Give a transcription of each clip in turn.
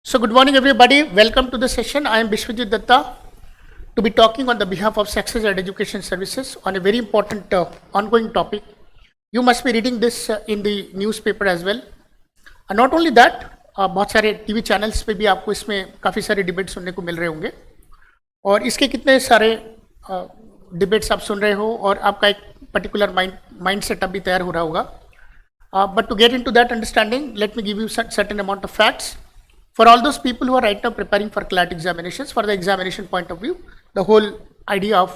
So good morning everybody, welcome to the session. I am Bishwajit Datta to be talking on the behalf of Success and Education Services on a very important ongoing topic. You must be reading this in the newspaper as well. Not only that, बहुत सारे TV channels पे भी आपको इसमें काफ़ी सारे debate सुनने को मिल रहे होंगे और इसके कितने सारे डिबेट्स आप सुन रहे हो और आपका एक पर्टिकुलर माइंड सेटअप भी तैयार हो रहा होगा. But to get into that understanding, let me give you certain amount of facts. For all those people who are right now preparing for CLAT examinations, for the examination point of view, the whole idea of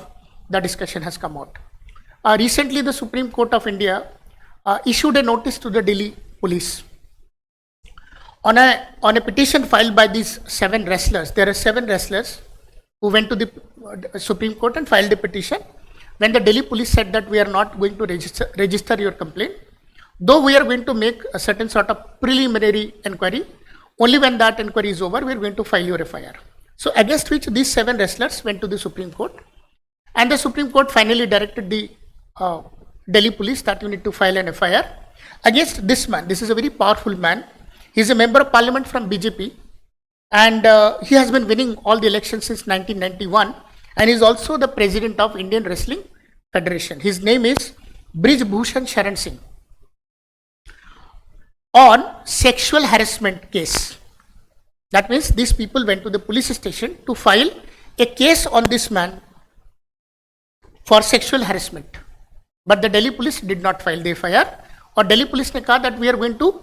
the discussion has come out. Recently, the Supreme Court of India issued a notice to the Delhi police. On a petition filed by these 7 wrestlers, there are 7 wrestlers who went to the Supreme Court and filed a petition. When the Delhi police said that we are not going to register your complaint, though we are going to make a certain sort of preliminary inquiry, only when that inquiry is over, we are going to file your FIR. So against which these 7 wrestlers went to the Supreme Court, and the Supreme Court finally directed the Delhi police that you need to file an FIR against this man. This is a very powerful man. He is a member of parliament from BJP, and he has been winning all the elections since 1991, and he is also the president of Indian Wrestling Federation. His name is Brij Bhushan Sharan Singh. On sexual harassment case. That means these people went to the police station to file a case on this man for sexual harassment. But the Delhi police did not file the FIR. Or Delhi police ne kaha that we are going to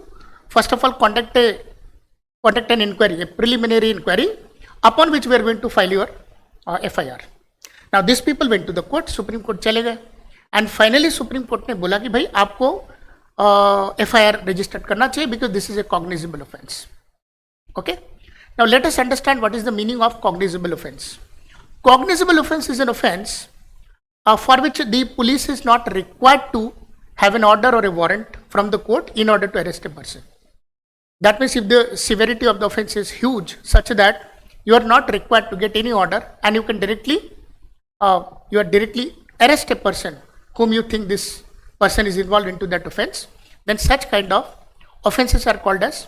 first of all conduct an inquiry, a preliminary inquiry, upon which we are going to file your FIR. Now these people went to the court, Supreme Court chale gaye, and finally Supreme Court ने बोला कि भाई आपको FIR registered करना चाहिए because this is a cognizable offense. Okay. Now let us understand what is the meaning of cognizable offense. Cognizable offense is an offense for which the police is not required to have an order or a warrant from the court in order to arrest a person. That means if the severity of the offense is huge, such that you are not required to get any order and you can directly arrest a person whom you think this person is involved into that offense, then such kind of offenses are called as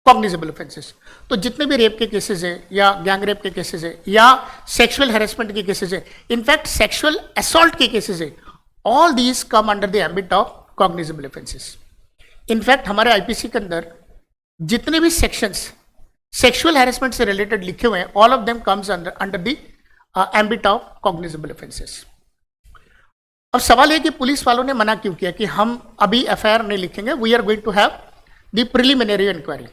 cognizable offenses. तो जितने भी rape के cases है या gang rape के cases है या sexual harassment के केसेस है, इनफैक्ट सेक्सुअल असॉल्ट के केसेस है, all these come under the ambit of cognizable offences. In fact हमारे आईपीसी के अंदर जितने भी सेक्शंस सेक्सुअल हैरेसमेंट से रिलेटेड लिखे हुए हैं, all of them comes under the ambit of cognizable offences. अब सवाल है कि पुलिस वालों ने मना क्यों किया कि हम अभी एफआईआर नहीं लिखेंगे, we are going to have the preliminary inquiry.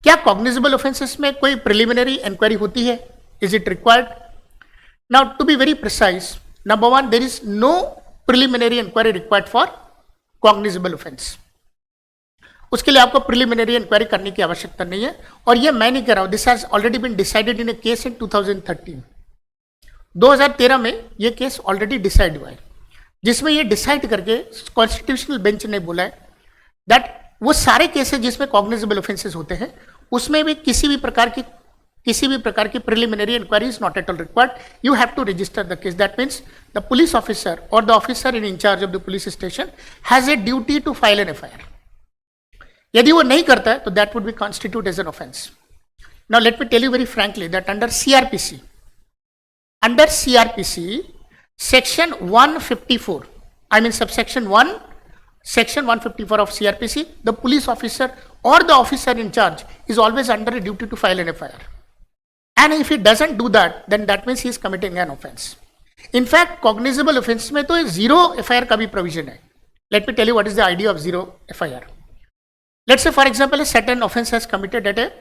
क्या कॉग्निजेबल ऑफेंसेस में कोई प्रिलिमिनरी इंक्वायरी होती है? Is it required? Now to be very precise, number 1, there is no preliminary inquiry required for cognizable offense. उसके लिए आपको प्रिलिमिनरी इंक्वायरी करने की आवश्यकता नहीं है, और ये मैं नहीं कह रहा हूं. This has already been decided in a case in 2013 में ये केस ऑलरेडी डिसाइड हुआ है, जिसमें ये डिसाइड करके कॉन्स्टिट्यूशनल बेंच ने बोला है दैट वो सारे केसेस जिसमें कॉग्निजेबल ऑफेंसेस होते हैं उसमें भी किसी भी प्रकार की preliminary inquiry is not at all required. You have to register the case. That means the police officer और the officer in in charge of the police station has a duty to file an FIR. यदि वो नहीं करता है तो that would be constitute as an offence. Now let me tell you very frankly that under CRPC, section 154, I mean subsection 1, section 154 of CRPC, the police officer or the officer in charge is always under a duty to file an FIR. And if he doesn't do that, then that means he is committing an offense. In fact, cognizable offense में तो zero FIR का भी provision है. Let me tell you what is the idea of zero FIR. Let's say, for example, a certain offense has committed at a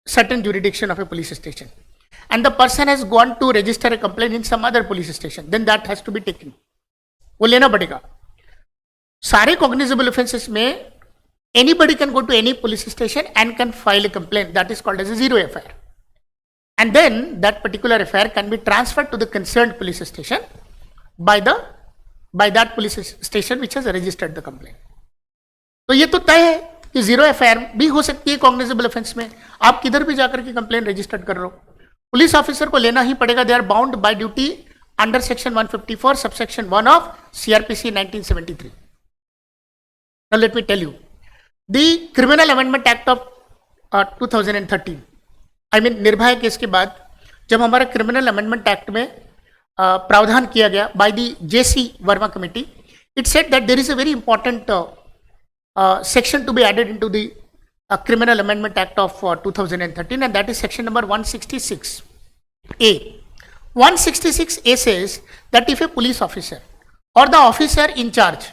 certain jurisdiction of a police station, and the person has gone to register a complaint in some other police station, then that has to be taken. वो लेना पड़ेगा. सारे cognizable offenses में anybody can go to any police station and can file a complaint. That is called as a zero FIR. And then that particular FIR can be transferred to the concerned police station by that police station which has registered the complaint. तो ये तो तय है कि zero FIR भी हो सकती है कॉग्निजेबल ऑफेंस में. आप किधर भी जाकर के कंप्लेंट रजिस्टर्ड कर रहे हो, पुलिस ऑफिसर को लेना ही पड़ेगा. They are bound by duty under section 154 subsection 1 of CRPC 1973. Now let me tell you, the Criminal Amendment Act of 2013, I mean Nirbhaya case के बाद जब हमारा क्रिमिनल अमेंडमेंट एक्ट में प्रावधान किया गया by the JC Verma committee, it said that there is a very important section to be added into the Criminal Amendment Act of 2013, and that is section number 166A. 166A says that if a police officer or the officer in charge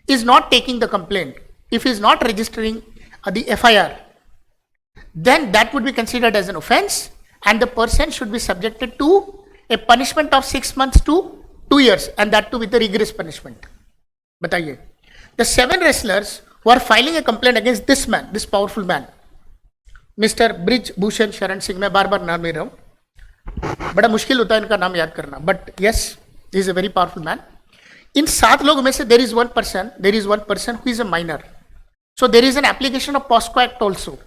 is not taking the complaint, if he is not registering the FIR, then that would be considered as an offense, and the person should be subjected to a punishment of 6 months to 2 years, and that too with a rigorous punishment. बताइए, the 7 wrestlers who are filing a complaint against this man, this powerful man, Mr. Brij Bhushan Sharan Singh, मैं बार बार नाम ले रहा हूँ, बड़ा मुश्किल होता है इनका नाम याद करना, but yes, he is a very powerful man. इन 7 लोगों में से there is one person who is a minor. So there is an application of POSCO Act also,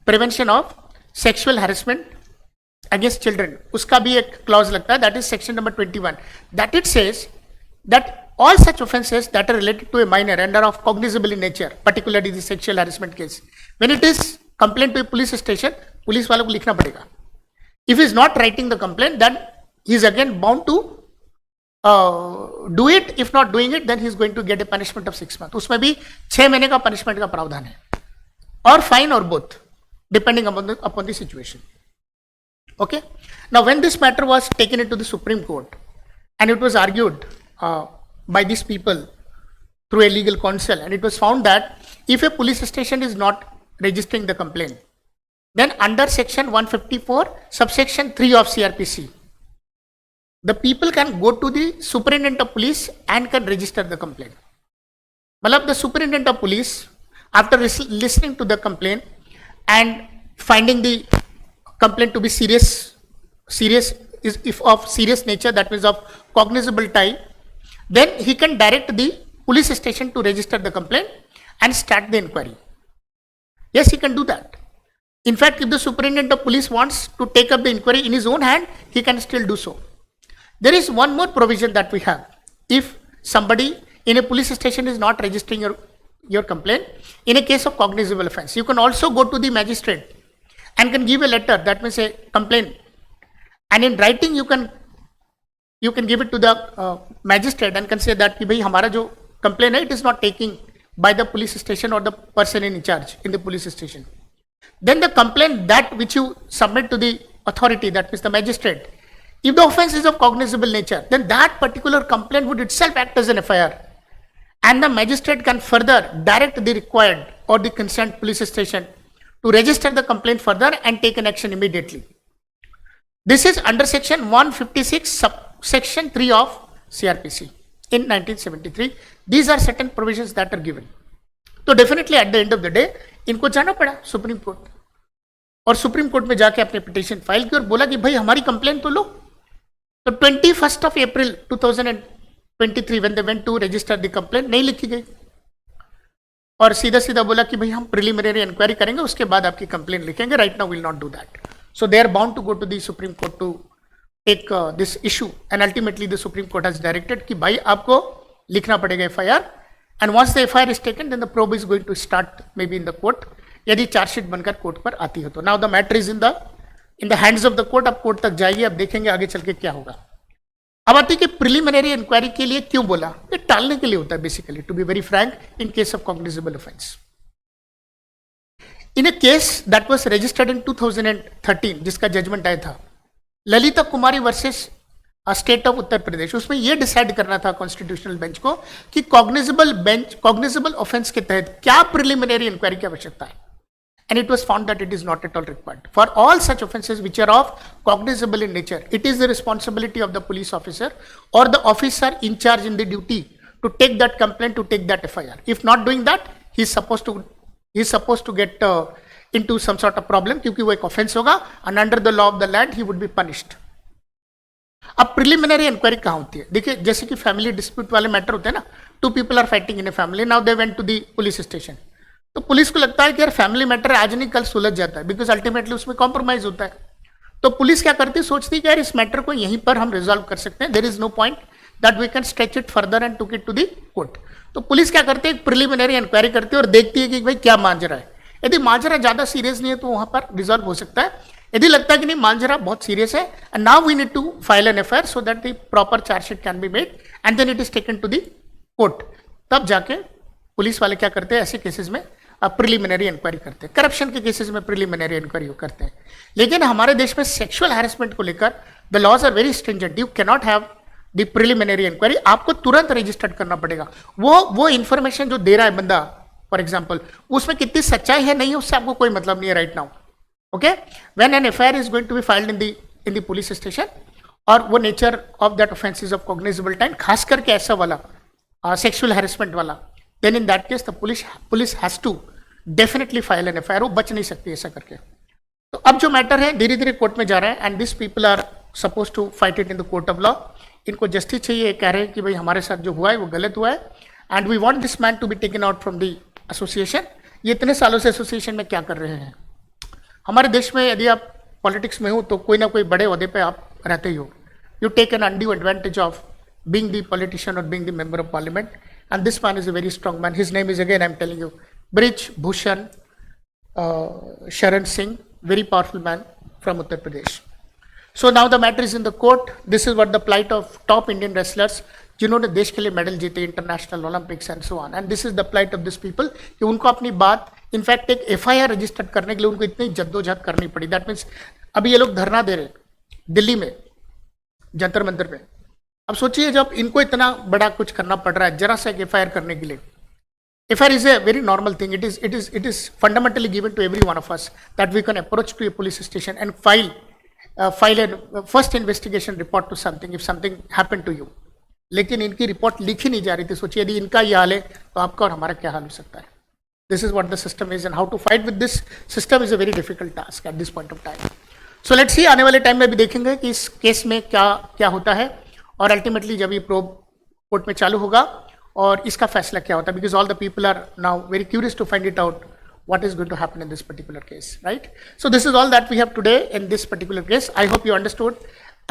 prevention of sexual harassment against children. उसका भी एक clause लगता है, that is section number 21. That it says that all such offences that are related to a minor and are of cognizable in nature, particularly the sexual harassment case, when it is complaint to a police station, police वालों को लिखना पड़ेगा. If he is not writing the complaint, then he is again bound to do it. If not doing it, then he is going to get a punishment of 6 months. उसमें भी 6 महीने का punishment का प्रावधान है, or fine or both, depending upon the situation. Okay. Now, when this matter was taken into the Supreme Court and it was argued by these people through a legal counsel, and it was found that if a police station is not registering the complaint, then under section 154 subsection 3 of CRPC, the people can go to the superintendent of police and can register the complaint. Malab, the superintendent of police, after listening to the complaint and finding the complaint to be serious is if of serious nature, that means of cognizable type, then he can direct the police station to register the complaint and start the inquiry. Yes, he can do that. In fact, if the superintendent of police wants to take up the inquiry in his own hand, he can still do so. There is one more provision that we have. If somebody in a police station is not registering your complaint, in a case of cognizable offense, you can also go to the magistrate and can give a letter, that means a complaint, and in writing you can give it to the magistrate and can say that कि भाई हमारा जो complaint है, it is not taking by the police station or the person in charge in the police station. Then the complaint that which you submit to the authority, that means the magistrate, if the offense is of cognizable nature, then that particular complaint would itself act as an FIR, and the magistrate can further direct the required or the concerned police station to register the complaint further and take an action immediately. This is under section 156 subsection 3 of CRPC in 1973. These are certain provisions that are given. So definitely at the end of the day, इनको जाना पड़ा supreme court, और supreme court में जाके अपने petition file की और बोला कि भाई हमारी कंप्लेंट तो लो. तो 21st of April 2023 when they went to register the complaint, नहीं लिखी गई और सीधा सीधा बोला कि भाई हम प्रिलिमिनरी इंक्वायरी करेंगे, उसके बाद आपकी कंप्लेंट लिखेंगे. Right now will not do that. So they are bound to go to the Supreme Court to take this issue, and ultimately the Supreme Court has directed कि भाई आपको लिखना पड़ेगा FIR, and once the FIR is taken, then the probe is going to start maybe in the court, यदि chargesheet बनकर court पर आती है तो. Now the matter is in the hands of the court. अब कोर्ट तक जाइए, अब देखेंगे आगे चल के क्या होगा. अब आती कि प्रिलिमिनरी इंक्वायरी के लिए क्यों बोला, ये टालने के लिए होता है basically, to be very frank, in case of cognizable offense. In a case that was registered in 2013, जिसका जजमेंट आया था, Lalita Kumari versus state of Uttar Pradesh, उसमें यह डिसाइड करना था कॉन्स्टिट्यूशनल बेंच को कि कॉग्निजेबल ऑफेंस के तहत क्या प्रिलिमिनरी इंक्वायरी की आवश्यकता है, and it was found that it is not at all required. For all such offences which are of cognizable in nature, it is the responsibility of the police officer or the officer in charge in the duty to take that complaint, to take that FIR. If not doing that, he is supposed to get into some sort of problem, क्योंकि वो एक offense होगा, and under the law of the land he would be punished. अब preliminary inquiry कहाँ होती है? देखिए, जैसे कि फैमिली डिस्प्यूट वाले मैटर होते हैं ना, 2 people are fighting in a family, now they went to the police station. तो पुलिस को लगता है कि यार फैमिली मैटर आज नहीं कल सुलझ जाता है, बिकॉज अल्टीमेटली उसमें कॉम्प्रोमाइज होता है. तो पुलिस क्या करती है, सोचती है कि यार इस मैटर को यहीं पर हम रिजॉल्व कर सकते हैं, there is no point that we can stretch it further and took it to the court. तो पुलिस क्या करती है, एक प्रिलिमिनरी इंक्वायरी करती है और देखती है कि भाई क्या मांझ रहा है. यदि मांझरा ज़्यादा सीरियस नहीं है तो वहाँ पर रिजॉल्व हो सकता है। यदि लगता है कि नहीं मांझरा बहुत सीरियस है, and now we need to file an FIR so that the proper chargesheet can be made and then it is taken to the court, तब जाके पुलिस वाले क्या करते हैं ऐसे केसेस में प्रिलिमिनरी इंक्वायरी करते हैं। करप्शन के केसेस में प्रिलिमिनरी इंक्वायरी करते हैं। लेकिन हमारे देश में सेक्सुअल हैरेसमेंट को लेकर the laws are very stringent. You can not have the preliminary inquiry, आपको तुरंत रजिस्टर्ड करना पड़ेगा। वो इंफॉर्मेशन जो दे रहा है बंदा, फॉर एग्जाम्पल, उसमें कितनी सच्चाई है नहीं है उससे आपको कोई मतलब नहीं है right now. Okay, when an FIR is going to be filed in the police station, और वो nature of that offense is of cognizable time, खास करके ऐसा वाला सेक्सुअल हैरेसमेंट वाला, then in that case the police has to definitely file an FIR. वो बच नहीं सकती ऐसा करके। तो अब जो मैटर है धीरे धीरे कोर्ट में जा रहा है, and this people are suppose to fight it in the court of law. इनको जस्टिस चाहिए, कह रहे हैं कि भाई हमारे साथ जो हुआ है वो गलत हुआ है, and we want this man to be taken out from the association. ये इतने सालों से एसोसिएशन में क्या कर रहे हैं? हमारे देश में यदि आप पॉलिटिक्स में हो तो कोई ना कोई बड़े ओहदे पे आप रहते ही हो। You take an undue advantage of being the politician or being the member of parliament, and this man is a very strong man. His name is, again I'm telling you, Brij Bhushan Sharan Singh, very powerful man from Uttar Pradesh. So now the matter is in the court. This is what the plight of top Indian wrestlers जिन्होंने देश के लिए medal जीते, international Olympics and so on, and this is the plight of this people कि उनको अपनी बात, in fact एक एफआईआर रजिस्टर्ड करने के लिए उनको इतनी जद्दोजहद करनी पड़ी। दैट मीन्स अभी ये लोग धरना दे रहे दिल्ली में जंतर मंतर पे। अब सोचिए जब इनको इतना बड़ा कुछ करना पड़ रहा है जरा सा एक एफआईआर करने के लिए। FIR is a very normal thing. It is fundamentally given to every one of us that we can approach to a police station and file an first investigation report to something if something happen to you. लेकिन इनकी report लिखी नहीं जा रही थी। सोचिए यदि इनका ये हाल है तो आपका और हमारा क्या हाल हो सकता है। This is what the system is, and how to fight with this system is a very difficult task at this point of time. So let's see, आने वाले टाइम में भी देखेंगे कि इस केस में क्या होता है, और अल्टीमेटली जब ये प्रोब कोर्ट में चालू होगा और इसका फैसला क्या होता है, because all the people are now very curious to find it out what is going to happen in this particular case, right? So this is all that we have today in this particular case. I hope you understood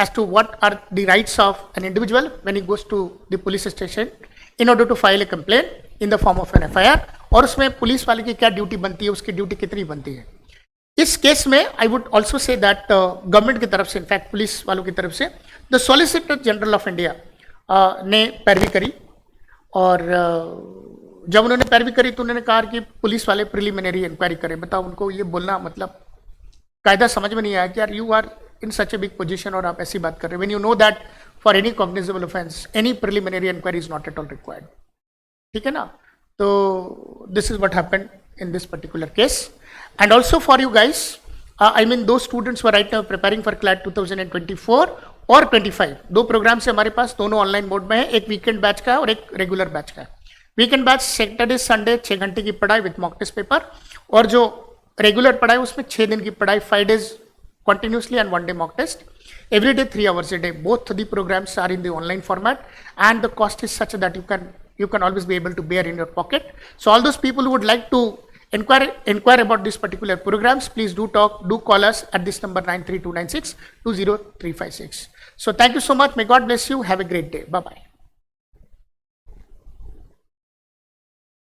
as to what are the rights of an individual when he goes to the police station in order to file a complaint in the form of an FIR, और उसमें police वाले की क्या duty बनती है, उसकी duty कितनी बनती है। इस केस में I would also say that government की तरफ से, इनफैक्ट पुलिस वालों की तरफ से, the solicitor general of India ने पैरवी करी, और जब उन्होंने पैरवी करी तो उन्होंने कहा कि पुलिस वाले प्रिलिमिनरी इंक्वायरी करें। बताओ, उनको ये बोलना मतलब कायदा समझ में नहीं आया कि यार you are in such a big position और आप ऐसी बात कर रहे हैं when you know that for any cognizable offence any preliminary inquiry is not at all required. ठीक है ना? तो this is what happened in this particular case, and also for you guys, I mean though students were right now preparing for CLAT 2024 और 25। दो programme से हमारे पास, दोनों online mode में है। एक वीकेंड बैच का है और एक रेगुलर बैच का है। वीकेंड बैच सैटरडे संडे 6 घंटे की पढ़ाई विद मॉक टेस्ट पेपर, और जो रेगुलर पढ़ाई उसमें 6 दिन की पढ़ाई, 5 days continuously and 1 day mock test every day 3 hours a day. Both the programs are in the online format, and the cost is such that you can always be able to bear in your pocket. So all those people who would like to inquire about these particular programs, please do call us at this number 93296 20356. So thank you so much. May God bless you. Have a great day. Bye bye.